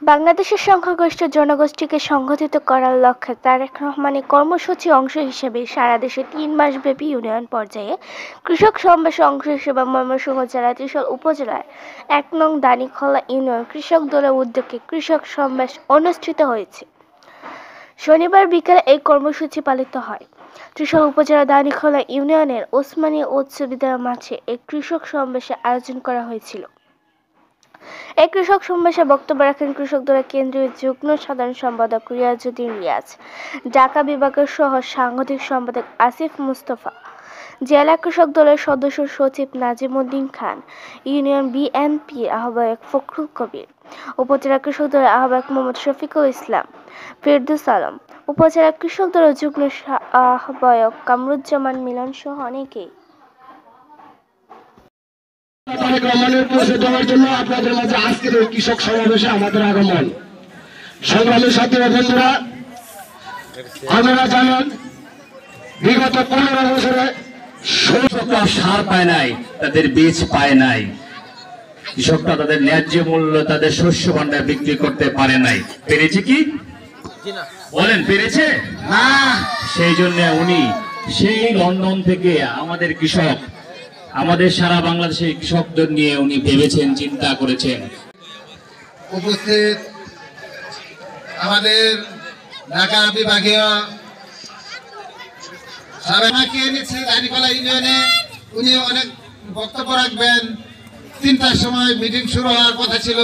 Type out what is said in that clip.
বাংলাদেশের সংখ্যাগরিষ্ঠ জনগোষ্ঠীকে সংগঠিত করার লক্ষ্যে তারেক রহমানের কর্মসূচির অংশ হিসেবে সারা দেশে ৩ মাসব্যাপী ইউনিয়ন পর্যায়ে কৃষক সমাবেশের অংশ হিসেবে ময়মনসিংহ জেলার ত্রিশাল উপজেলার ১ নং দানিখোলা ইউনিয়ন কৃষক দলের উদ্যোগে কৃষক সমাবেশ অনুষ্ঠিত হয়েছে। শনিবার বিকেলে এই কর্মসূচি পালিত হয়। ত্রিশাল উপজেলার দানিখোলা ইউনিয়নের ওসমানী উচ্চ বিদ্যালয় মাঠে এই কৃষক সমাবেশের আয়োজন করা হয়েছিল। এই কৃষক সমাবেশে বক্তব্য রাখেন কৃষক দলের কেন্দ্রীয় যুগ্ম সাধারণ সম্পাদক রিয়াজউদ্দিন রিয়াজ, ঢাকা বিভাগের সহ সাংগঠনিক সম্পাদক আসিফ মুস্তফা, জেলা কৃষক দলের সদস্য সচিব নাজিমউদ্দিন খান, ইউনিয়ন বিএনপির আহ্বায়ক ফখরুল কবির, উপজেলা কৃষক দলের আহ্বায়ক মোহাম্মদ শফিকুল ইসলাম, ফেরদৌস আলম, উপজেলা কৃষক দলের যুগ্ম আহ্বায়ক কামরুজ্জামান মিলন সহ অনেকেই। তারেক রহমানের পৌঁছে দেওয়ার জন্য আপনাদের মাঝে আজকের এই কৃষক সমাবেশে আমাদের আগমন। সংগ্রামী সাথী বন্ধুরা, আপনারা জানেন বিগত ১৫ বছরে কৃষকরা সার পায় নাই, তাদের বীজ পায় নাই, কৃষকরা তাদের ন্যায্য মূল্য তাদের শস্য ভান্ডার বিক্রি করতে পারে নাই। পেরেছে কি বলেন? পেরেছে না। সেই জন্য উনি সেই লন্ডন থেকে আমাদের কৃষক, আমাদের সারা বাংলাদেশের কৃষকদের নিয়ে উনি ভেবেছেন, চিন্তা করেছেন। উপস্থিত আমাদের ঢাকা বিভাগীয় দানিখোলা ইউনিয়নে উনি অনেক বক্তব্য রাখবেন। ৩টার সময় মিটিং শুরু হওয়ার কথা ছিল।